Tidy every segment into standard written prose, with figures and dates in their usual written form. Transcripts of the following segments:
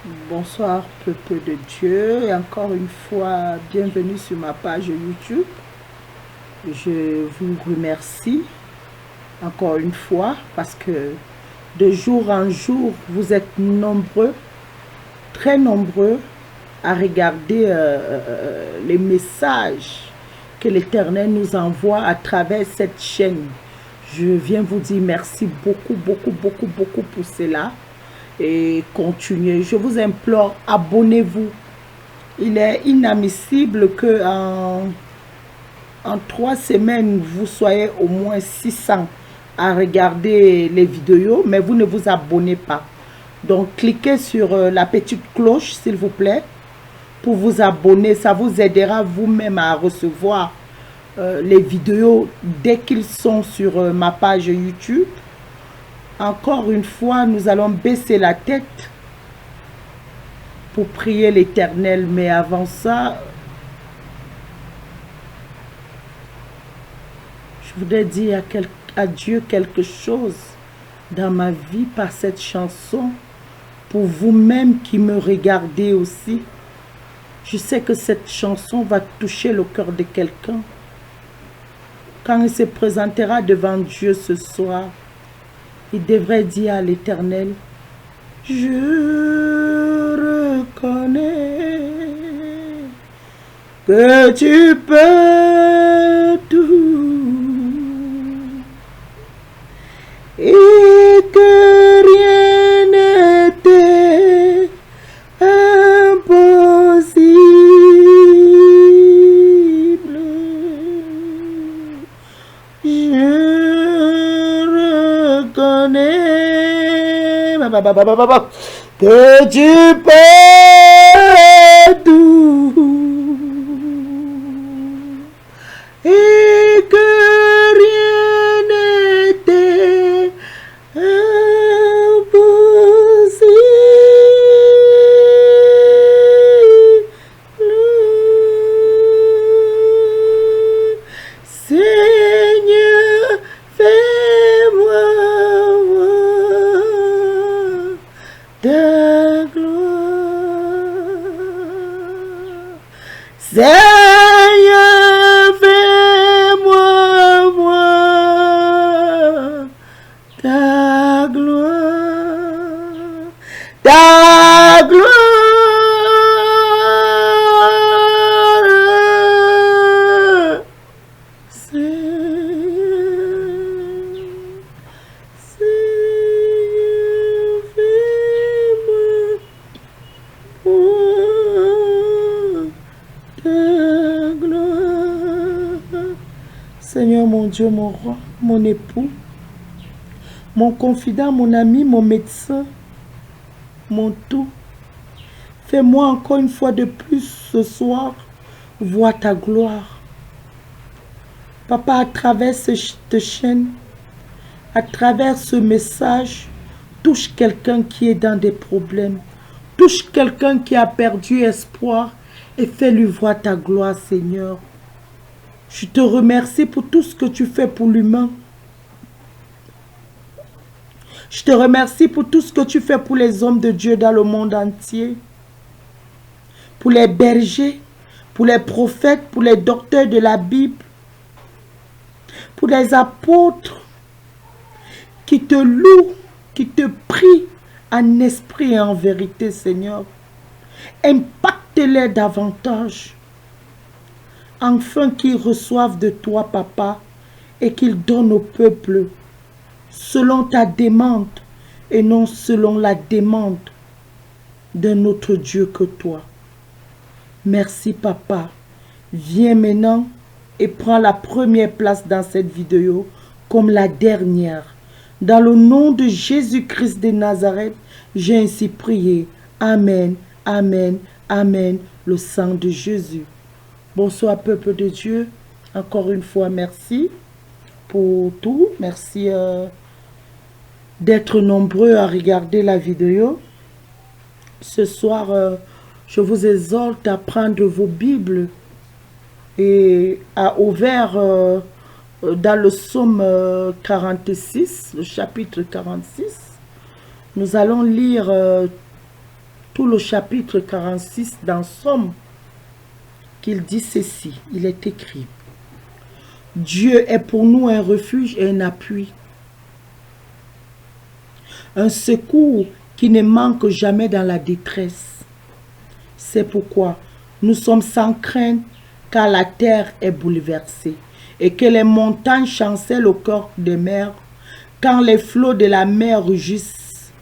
Bonsoir peuple de Dieu et encore une fois bienvenue sur ma page YouTube. Je vous remercie encore une fois parce que de jour en jour vous êtes nombreux, très nombreux à regarder les messages que l'Éternel nous envoie à travers cette chaîne. Je viens vous dire merci beaucoup pour cela et continuez. Je vous implore, abonnez-vous. Il est inadmissible que en 3 semaines, vous soyez au moins 600 à regarder les vidéos, mais vous ne vous abonnez pas. Donc, cliquez sur la petite cloche, s'il vous plaît, pour vous abonner. Ça vous aidera vous-même à recevoir les vidéos dès qu'ils sont sur ma page YouTube. Encore une fois, nous allons baisser la tête pour prier l'Éternel. Mais avant ça, je voudrais dire à Dieu quelque chose dans ma vie par cette chanson. Pour vous-même qui me regardez aussi, je sais que cette chanson va toucher le cœur de quelqu'un. Quand il se présentera devant Dieu ce soir, il devrait dire à l'Éternel, je reconnais que tu peux tout et que rien n'était impossible. Je reconnais que tu peux tout et que rien n'était impossible. Seigneur, fais-moi voir ta gloire. Seigneur, fais-moi voir ta gloire. Ta gloire. Seigneur, Seigneur, fais-moi voir ta gloire. Seigneur mon Dieu, mon roi, mon époux, mon confident, mon ami, mon médecin, mon tout. Fais-moi encore une fois de plus ce soir voir ta gloire. Papa, à travers cette chaîne, à travers ce message, touche quelqu'un qui est dans des problèmes. Touche quelqu'un qui a perdu espoir et fais-lui voir ta gloire, Seigneur. Je te remercie pour tout ce que tu fais pour l'humain. Je te remercie pour tout ce que tu fais pour les hommes de Dieu dans le monde entier. Pour les bergers, pour les prophètes, pour les docteurs de la Bible, pour les apôtres qui te louent, qui te prient en esprit et en vérité, Seigneur. Impacte-les davantage, afin qu'ils reçoivent de toi, Papa, et qu'ils donnent au peuple selon ta demande et non selon la demande d'un autre Dieu que toi. Merci, Papa. Viens maintenant et prends la première place dans cette vidéo comme la dernière. Dans le nom de Jésus-Christ de Nazareth, j'ai ainsi prié. Amen, amen, amen. Le sang de Jésus. Bonsoir, peuple de Dieu. Encore une fois, merci pour tout. Merci d'être nombreux à regarder la vidéo. Ce soir, je vous exhorte à prendre vos Bibles et à ouvrir dans le psaume 46, le chapitre 46. Nous allons lire tout le chapitre 46 dans Somme qu'il dit ceci. Il est écrit: Dieu est pour nous un refuge et un appui, un secours qui ne manque jamais dans la détresse. C'est pourquoi nous sommes sans crainte, car la terre est bouleversée et que les montagnes chancellent au cœur des mers, quand les flots de la mer rugissent,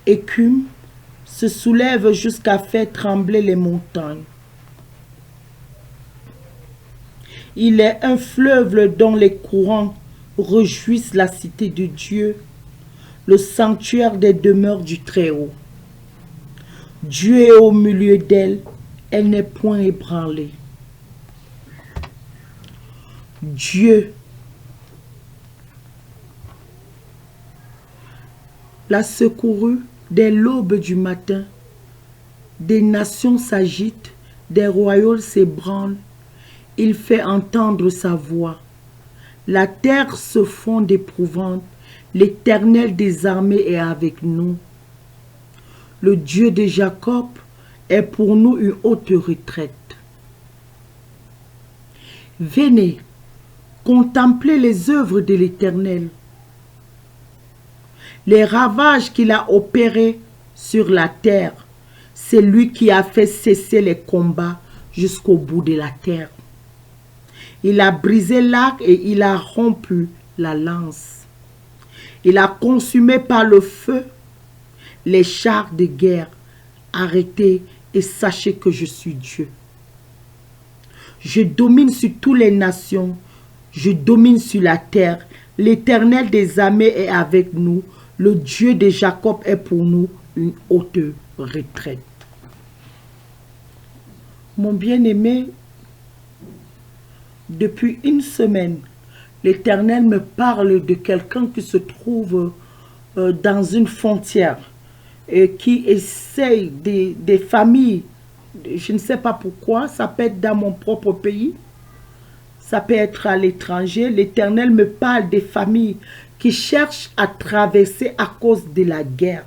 écument, se soulèvent jusqu'à faire trembler les montagnes. Il est un fleuve dont les courants réjouissent la cité de Dieu, le sanctuaire des demeures du Très-Haut. Dieu est au milieu d'elle, elle n'est point ébranlée. Dieu l'a secouru dès l'aube du matin. Des nations s'agitent, des royaumes s'ébranlent. Il fait entendre sa voix. La terre se fond d'épouvante. L'Éternel des armées est avec nous. Le Dieu de Jacob est pour nous une haute retraite. Venez, contemplez les œuvres de l'Éternel, les ravages qu'il a opérés sur la terre. C'est lui qui a fait cesser les combats jusqu'au bout de la terre. Il a brisé l'arc et il a rompu la lance. Il a consumé par le feu les chars de guerre. Arrêtez et sachez que je suis Dieu. Je domine sur toutes les nations. Je domine sur la terre. L'Éternel des armées est avec nous. Le Dieu de Jacob est pour nous une haute retraite. Mon bien-aimé, depuis une semaine, l'Éternel me parle de quelqu'un qui se trouve dans une frontière et qui essaye des familles, je ne sais pas pourquoi, ça peut être dans mon propre pays, ça peut être à l'étranger. L'Éternel me parle des familles qui cherchent à traverser à cause de la guerre.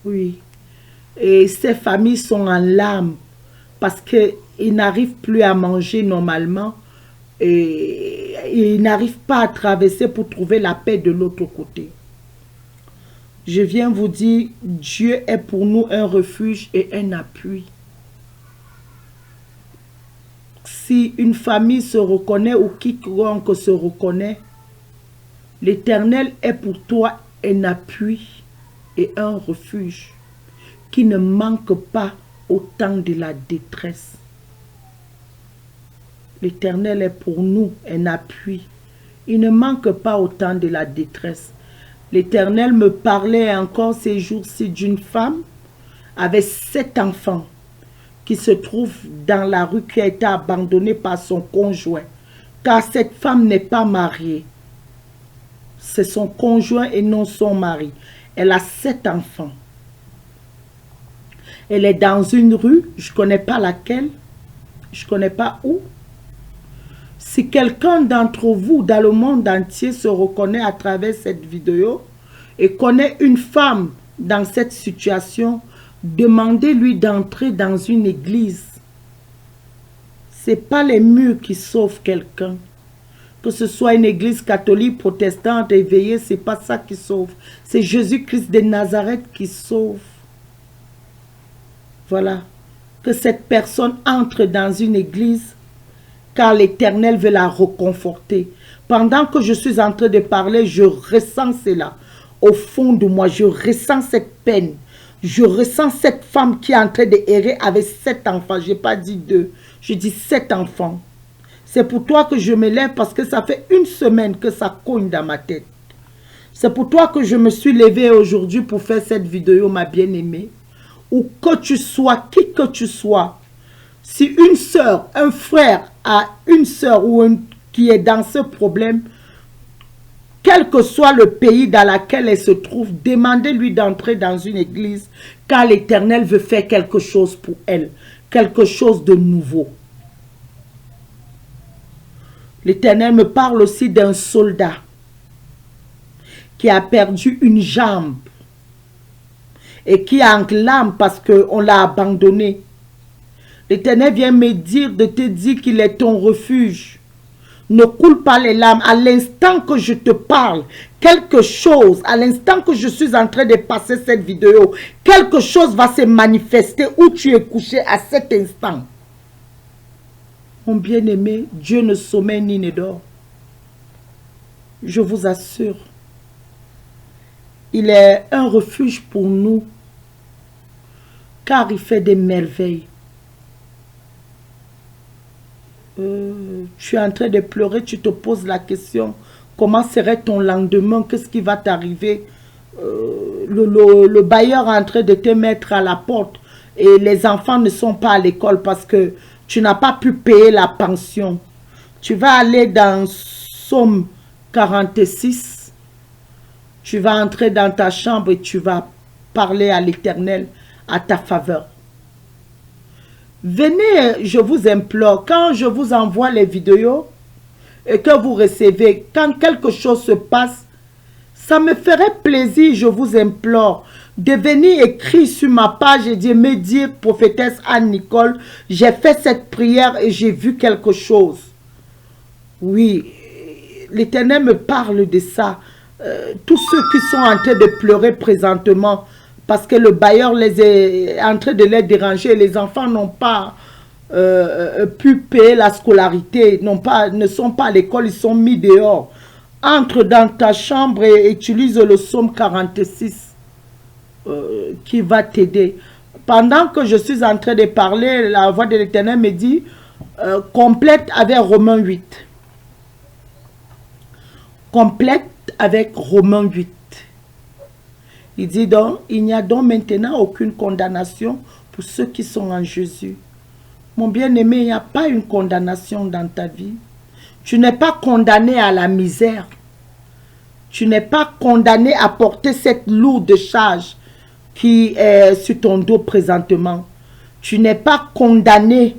Oui. Et ces familles sont en larmes parce qu'ils n'arrivent plus à manger normalement et ils n'arrivent pas à traverser pour trouver la paix de l'autre côté. Je viens vous dire, Dieu est pour nous un refuge et un appui. Si une famille se reconnaît ou quiconque se reconnaît, l'Éternel est pour toi un appui et un refuge qui ne manque pas au temps de la détresse. L'Éternel est pour nous un appui. Il ne manque pas au temps de la détresse. L'Éternel me parlait encore ces jours-ci d'une femme avec 7 enfants qui se trouve dans la rue, qui a été abandonnée par son conjoint. Car cette femme n'est pas mariée. C'est son conjoint et non son mari. Elle a 7 enfants. Elle est dans une rue, je ne connais pas laquelle, je ne connais pas où. Si quelqu'un d'entre vous dans le monde entier se reconnaît à travers cette vidéo et connaît une femme dans cette situation, demandez-lui d'entrer dans une église. Ce n'est pas les murs qui sauvent quelqu'un. Que ce soit une église catholique, protestante, éveillée, ce n'est pas ça qui sauve. C'est Jésus-Christ de Nazareth qui sauve. Voilà. Que cette personne entre dans une église, car l'Éternel veut la reconforter. Pendant que je suis en train de parler, je ressens cela. Au fond de moi, je ressens cette peine. Je ressens cette femme qui est en train d'errer avec 7 enfants. Je n'ai pas dit 2, je dis 7 enfants. C'est pour toi que je me lève parce que ça fait une semaine que ça cogne dans ma tête. C'est pour toi que je me suis levée aujourd'hui pour faire cette vidéo, ma bien-aimée. Où que tu sois, qui que tu sois, si une soeur, un frère a une soeur qui est dans ce problème, quel que soit le pays dans lequel elle se trouve, demandez-lui d'entrer dans une église, car l'Éternel veut faire quelque chose pour elle, quelque chose de nouveau. L'Éternel me parle aussi d'un soldat qui a perdu une jambe. et qui enclame parce qu'on l'a abandonné. L'Éternel vient me dire de te dire qu'il est ton refuge. Ne coule pas les larmes. À l'instant que je te parle, quelque chose, à l'instant que je suis en train de passer cette vidéo, quelque chose va se manifester où tu es couché à cet instant. Mon bien-aimé, Dieu ne sommeille ni ne dort. Je vous assure, il est un refuge pour nous, car il fait des merveilles. Tu es en train de pleurer, tu te poses la question, comment serait ton lendemain, qu'est-ce qui va t'arriver? Le bailleur est en train de te mettre à la porte et les enfants ne sont pas à l'école parce que tu n'as pas pu payer la pension. Tu vas aller dans Psaume 46, tu vas entrer dans ta chambre et tu vas parler à l'Éternel à ta faveur. Venez, je vous implore, quand je vous envoie les vidéos et que vous recevez, quand quelque chose se passe, ça me ferait plaisir, je vous implore, de venir écrire sur ma page et de me dire, prophétesse Anne-Nicole, j'ai fait cette prière et j'ai vu quelque chose. Oui, l'Éternel me parle de ça. Tous ceux qui sont en train de pleurer présentement, parce que le bailleur les est en train de les déranger, les enfants n'ont pas pu payer la scolarité, ne sont pas à l'école, ils sont mis dehors. Entre dans ta chambre et utilise le psaume 46 qui va t'aider. Pendant que je suis en train de parler, la voix de l'Éternel me dit complète avec Romains 8. Complète avec Romains 8. Il dit donc, il n'y a donc maintenant aucune condamnation pour ceux qui sont en Jésus. Mon bien-aimé, il n'y a pas une condamnation dans ta vie. Tu n'es pas condamné à la misère. Tu n'es pas condamné à porter cette lourde charge qui est sur ton dos présentement. Tu n'es pas condamné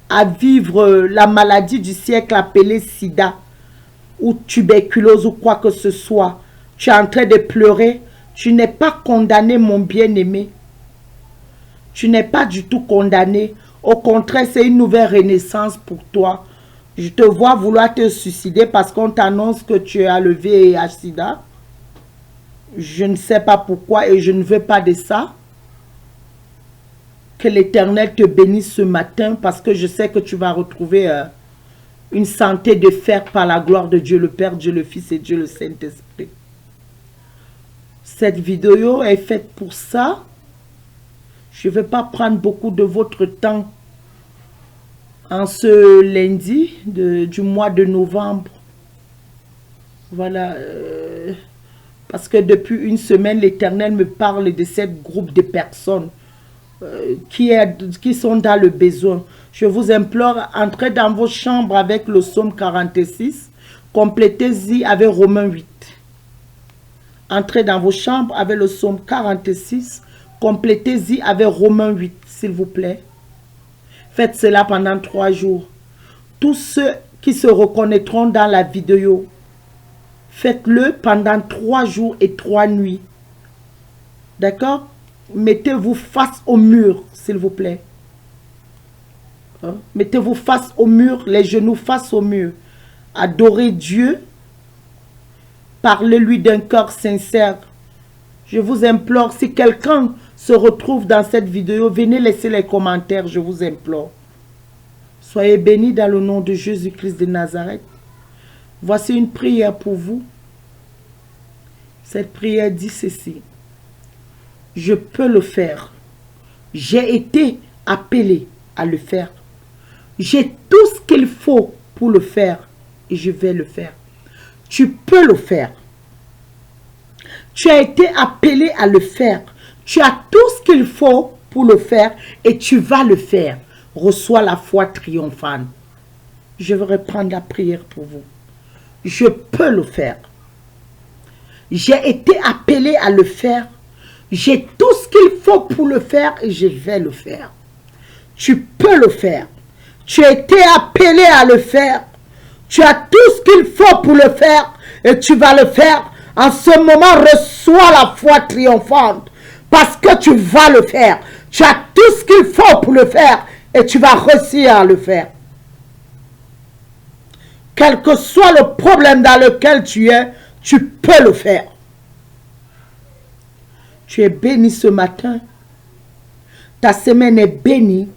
à vivre la maladie du siècle appelée sida ou tuberculose ou quoi que ce soit. Tu es en train de pleurer. Tu n'es pas condamné, mon bien-aimé. Tu n'es pas du tout condamné. Au contraire, c'est une nouvelle renaissance pour toi. Je te vois vouloir te suicider parce qu'on t'annonce que tu as le VIH-Sida. Je ne sais pas pourquoi et je ne veux pas de ça. Que l'Éternel te bénisse ce matin parce que je sais que tu vas retrouver une santé de fer par la gloire de Dieu le Père, Dieu le Fils et Dieu le Saint-Esprit. Cette vidéo est faite pour ça. Je ne vais pas prendre beaucoup de votre temps en ce lundi du mois de novembre. Voilà. Parce que depuis une semaine, l'Éternel me parle de ce groupe de personnes qui sont dans le besoin. Je vous implore, entrez dans vos chambres avec le psaume 46. Complétez-y avec Romains 8. Entrez dans vos chambres avec le psaume 46. Complétez-y avec Romains 8, s'il vous plaît. Faites cela pendant 3 jours. Tous ceux qui se reconnaîtront dans la vidéo, faites-le pendant 3 jours et 3 nuits. D'accord? Mettez-vous face au mur, s'il vous plaît. Hein? Mettez-vous face au mur, les genoux face au mur. Adorez Dieu. Parlez-lui d'un cœur sincère. Je vous implore, si quelqu'un se retrouve dans cette vidéo, venez laisser les commentaires, je vous implore. Soyez bénis dans le nom de Jésus-Christ de Nazareth. Voici une prière pour vous. Cette prière dit ceci. Je peux le faire. J'ai été appelé à le faire. J'ai tout ce qu'il faut pour le faire et je vais le faire. Tu peux le faire. Tu as été appelé à le faire. Tu as tout ce qu'il faut pour le faire et tu vas le faire. Reçois la foi triomphante. Je vais reprendre la prière pour vous. Je peux le faire. J'ai été appelé à le faire. J'ai tout ce qu'il faut pour le faire et je vais le faire. Tu peux le faire. Tu as été appelé à le faire. Tu as tout ce qu'il faut pour le faire et tu vas le faire. En ce moment, reçois la foi triomphante. Parce que tu vas le faire. Tu as tout ce qu'il faut pour le faire et tu vas réussir à le faire. Quel que soit le problème dans lequel tu es, tu peux le faire. Tu es béni ce matin. Ta semaine est bénie.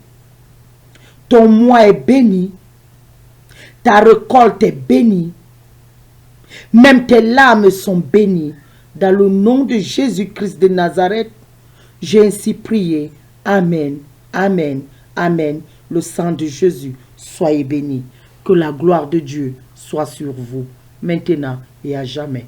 Ton mois est béni. Ta récolte est bénie. Même tes larmes sont bénies. Dans le nom de Jésus-Christ de Nazareth, j'ai ainsi prié. Amen, amen, amen. Le sang de Jésus, soyez bénis. Que la gloire de Dieu soit sur vous, maintenant et à jamais.